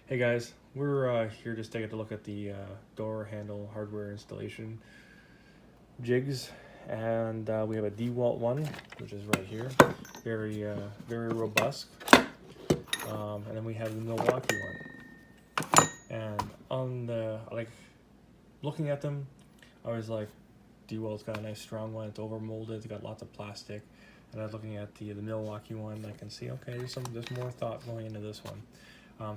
Hey guys, we're here just taking a look at the door handle hardware installation jigs, and we have a DeWalt one, which is right here, very robust, and then we have the Milwaukee one. And on the looking at them, I was like, DeWalt's got a nice strong one. It's over molded. It's got lots of plastic. And I was looking at the Milwaukee one. I can see, okay, there's more thought going into this one.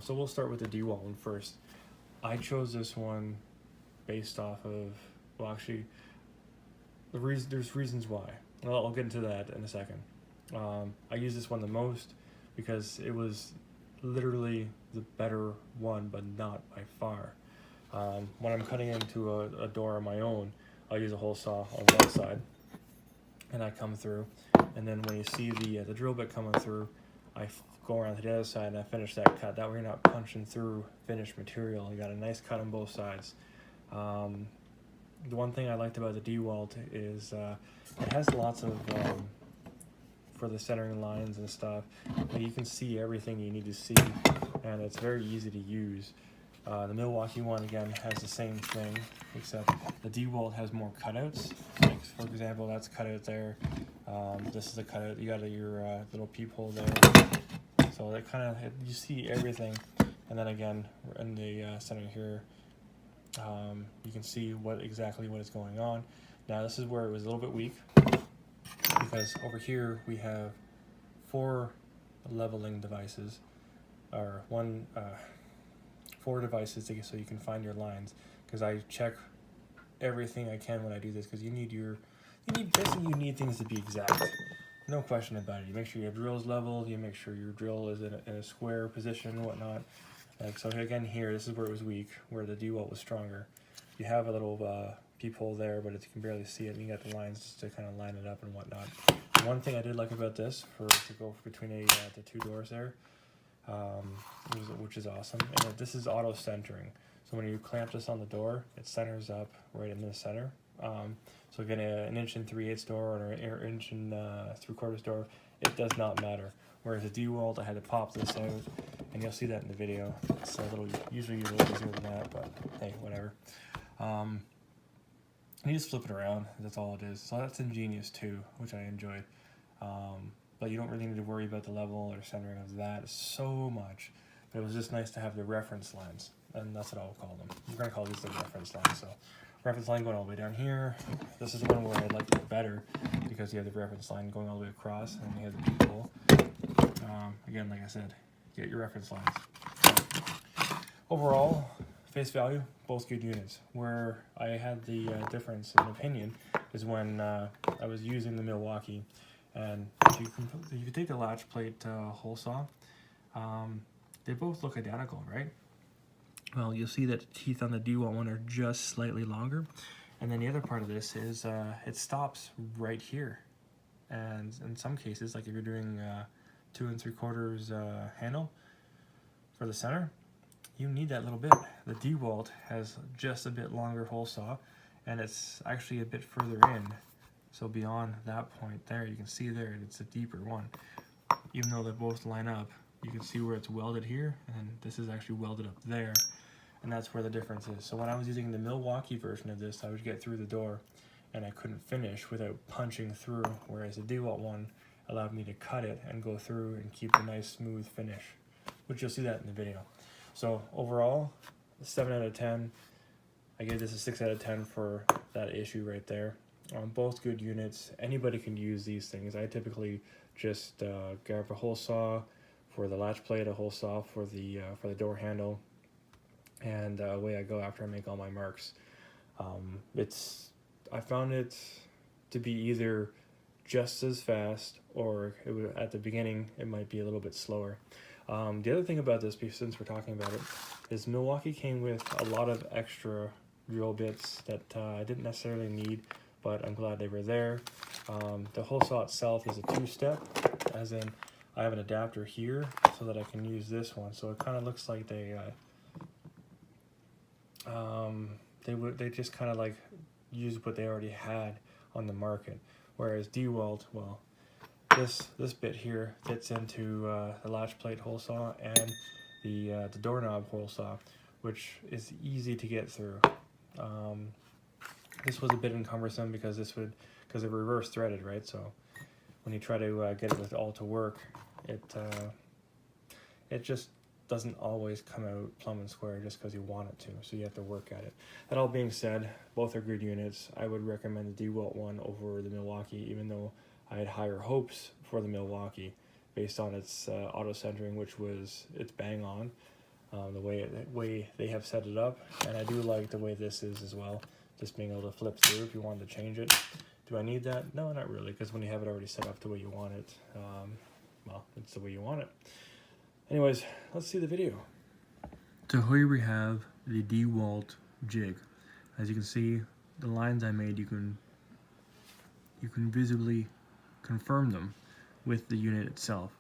So we'll start with the DeWalt one first. I chose this one based off of, well, actually, there's reasons why. Well, I'll get into that in a second. I use this one the most because it was literally the better one, but not by far. When I'm cutting into a door on my own, I'll use a hole saw on one side, and I come through. And then when you see the drill bit coming through, I go around to the other side and I finish that cut. That way you're not punching through finished material. You got a nice cut on both sides. The one thing I liked about the DeWalt is it has lots of, for the centering lines and stuff, you can see everything you need to see, and it's very easy to use. The Milwaukee one, again, has the same thing, except the DeWalt has more cutouts. Like, for example, that's cutout there. This is a cutout. You got your little peephole there. So that kind of, you see everything. And then again, in the center here, you can see exactly what is going on. Now this is where it was a little bit weak, because over here we have 4 leveling devices, or 4 devices so you can find your lines, because I check everything I can when I do this, because you need things to be exact. No question about it. You make sure your drill is level, you make sure your drill is in a square position and whatnot. Like, so again here, this is where it was weak, where the DeWalt was stronger. You have a little peephole there, but you can barely see it, and you got the lines to kind of line it up and whatnot. The one thing I did like about this, to go between the 2 doors there, which is awesome, and this is auto centering. So when you clamp this on the door, it centers up right in the center. So again, an 1 3/8 door or an 1 3/4 door, it does not matter. Whereas a DeWalt, I had to pop this out, and you'll see that in the video. It's usually a little easier than that, but hey, whatever. You just flip it around, that's all it is. So that's ingenious too, which I enjoyed. But you don't really need to worry about the level or centering of that so much. But it was just nice to have the reference lines, and that's what I'll call them. We're going to call these the reference lines. So reference line going all the way down here. This is the one where I like it better, because you have the reference line going all the way across, and you have the peephole. Again, like I said, get your reference lines. Overall, face value, both good units. Where I had the difference in opinion is when I was using the Milwaukee, and if you take the Latchplate hole saw, they both look identical, right? Well, you'll see that the teeth on the DeWalt one are just slightly longer, and then the other part of this is it stops right here. And in some cases, like if you're doing 2 3/4 handle for the center, you need that little bit. The DeWalt has just a bit longer hole saw, and it's actually a bit further in. So beyond that point there, you can see there, it's a deeper one. Even though they both line up, you can see where it's welded here, and this is actually welded up there, and that's where the difference is. So when I was using the Milwaukee version of this, I would get through the door, and I couldn't finish without punching through, whereas the DeWalt one allowed me to cut it and go through and keep a nice smooth finish, which you'll see that in the video. So overall, 7 out of 10. I gave this a 6 out of 10 for that issue right there. Both good units. Anybody can use these things. I typically just grab a hole saw for the latch plate, a hole saw for the door handle, and away I go after I make all my marks. I found it to be either just as fast, or at the beginning it might be a little bit slower. The other thing about this, since we're talking about it, is Milwaukee came with a lot of extra drill bits that I didn't necessarily need, but I'm glad they were there. The hole saw itself is a 2-step, as in I have an adapter here so that I can use this one. So it kind of looks like they just kind of like used what they already had on the market. Whereas DeWalt, well, this bit here fits into the latch plate hole saw and the doorknob hole saw, which is easy to get through. This was a bit cumbersome because it reverse threaded, right? So when you try to get it all to work, it just doesn't always come out plumb and square just because you want it to, so you have to work at it. That all being said, both are good units. I would recommend the DeWalt one over the Milwaukee, even though I had higher hopes for the Milwaukee based on its auto centering, which was it's bang on, the way they have set it up, and I do like the way this is as well, just being able to flip through if you wanted to change it. Do I need that? No, not really, because when you have it already set up the way you want it, well, it's the way you want it. Anyways, let's see the video. So here we have the DeWalt jig. As you can see, the lines I made, you can visibly confirm them with the unit itself.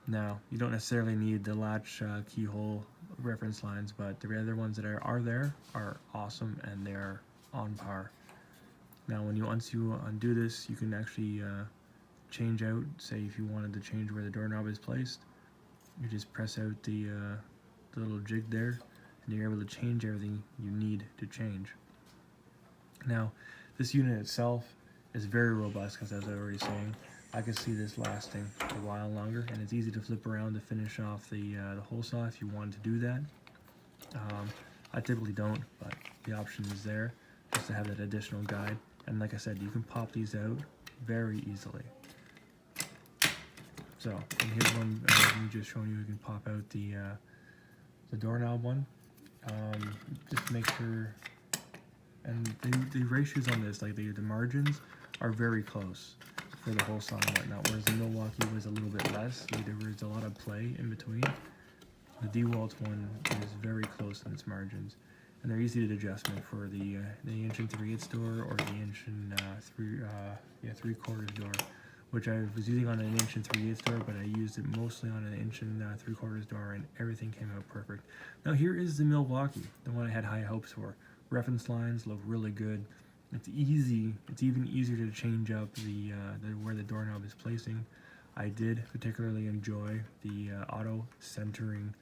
Now, you don't necessarily need the latch keyhole reference lines, but the other ones that are there are awesome and they're on par. Now, once you undo this, you can actually change out, say if you wanted to change where the doorknob is placed, you just press out the little jig there, and you're able to change everything you need to change. Now, this unit itself is very robust because, as I was already saying, I can see this lasting a while longer, and it's easy to flip around to finish off the hole saw if you wanted to do that. I typically don't, but the option is there just to have that additional guide. And like I said, you can pop these out very easily. So, and here's one just showing you can pop out the doorknob one. Just make sure, and the ratios on this, like the margins, are very close for the hole saw and whatnot. Whereas the Milwaukee was a little bit less. There was a lot of play in between. The DeWalt one is very close in its margins, and they're easy to adjustment for the 1 3/8 door or the 3 3/4 door, which I was using on an 1 3/8 door, but I used it mostly on an 1 3/4 door, and everything came out perfect. Now here is the Milwaukee, the one I had high hopes for. Reference lines look really good. It's easy. It's even easier to change up where the doorknob is placing. I did particularly enjoy the auto centering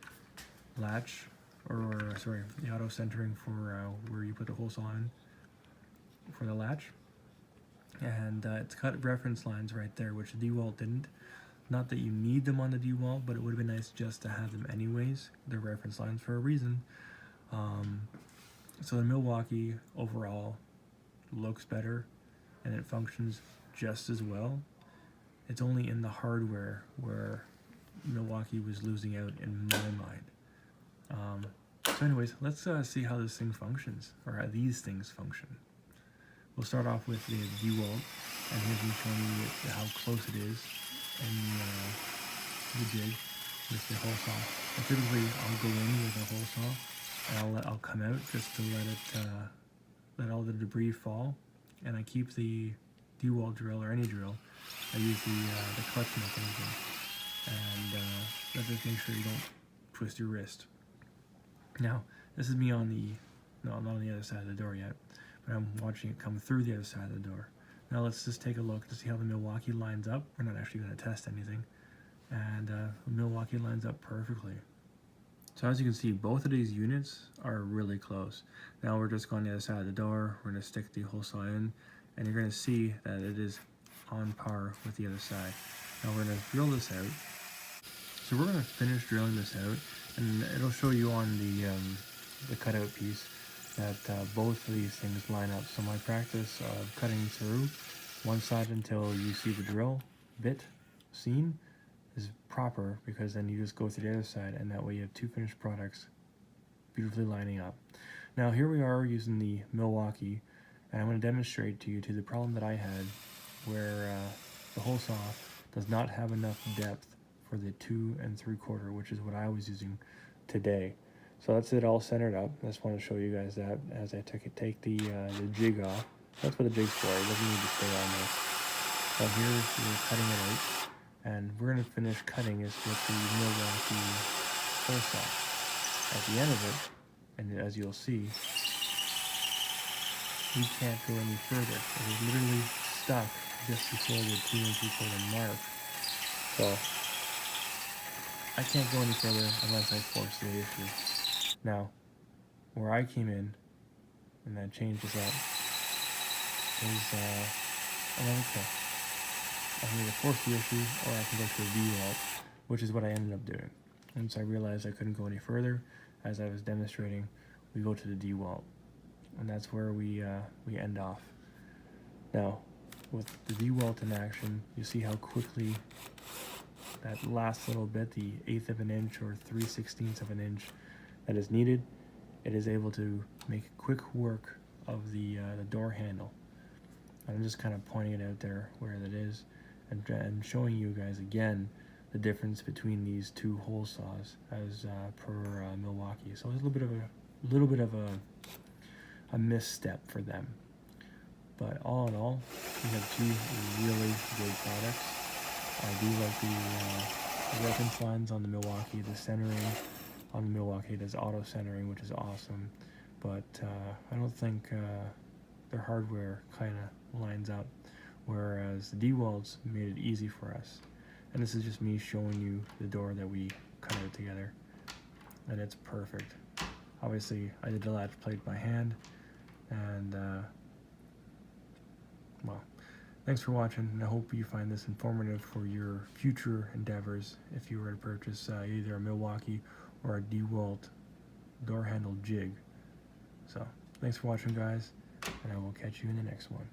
latch, the auto centering for where you put the hole saw in for the latch. And it's got reference lines right there, which the DeWalt didn't. Not that you need them on the DeWalt, but it would have been nice just to have them anyways. They're reference lines for a reason. So the Milwaukee overall looks better, and it functions just as well. It's only in the hardware where Milwaukee was losing out in my mind. So anyways, let's see how this thing functions, or how these things function. We'll start off with the DeWalt, and here's me showing you how close it is in the jig with the hole saw. And typically, I'll go in with a hole saw, and I'll come out just to let all the debris fall, and I keep the DeWalt drill or any drill. I use the clutch mechanism, and that just makes sure you don't twist your wrist. Now, this is me on no, I'm not on the other side of the door yet, but I'm watching it come through the other side of the door. Now let's just take a look to see how the Milwaukee lines up. We're not actually going to test anything, and the Milwaukee lines up perfectly. So as you can see, both of these units are really close. Now we're just going to the other side of the door. We're going to stick the hole saw in, and you're going to see that it is on par with the other side. Now we're going to drill this out. So we're going to finish drilling this out, and it'll show you on the cutout piece that both of these things line up. So my practice of cutting through one side until you see the drill bit seen is proper, because then you just go to the other side, and that way you have two finished products beautifully lining up. Now here we are using the Milwaukee, and I'm going to demonstrate to you the problem that I had where the hole saw does not have enough depth for the 2 3/4, which is what I was using today. So that's it all centered up. I just want to show you guys that as I take the jig off. That's what the jig's for. It doesn't need to stay on there. So here we're cutting it out, and we're going to finish cutting this with the Milwaukee hole saw. At the end of it, and as you'll see, we can't go any further. It is literally stuck just before the 2 3/4 mark. So I can't go any further unless I force the issue. Now, where I came in, and that changes that, is, okay, I can either force the issue, or I can go to a DeWalt, which is what I ended up doing. Once I realized I couldn't go any further, as I was demonstrating, we go to the DeWalt, and that's where we end off. Now, with the DeWalt in action, you see how quickly that last little bit, the 1/8 of an inch or 3/16 of an inch that is needed, it is able to make quick work of the door handle. I'm just kind of pointing it out there where that is, and showing you guys again the difference between these two hole saws as per Milwaukee. So it's a little bit of a misstep for them. But all in all, we have two really great products. I do like the reference lines on the Milwaukee, the centering on the Milwaukee. There's auto centering, which is awesome. But I don't think their hardware kind of lines up, whereas the DeWalt's made it easy for us. And this is just me showing you the door that we cut out together, and it's perfect. Obviously, I did the latch plate by hand, and well, thanks for watching, and I hope you find this informative for your future endeavors if you were to purchase either a Milwaukee or a DeWalt door handle jig. So, thanks for watching, guys, and I will catch you in the next one.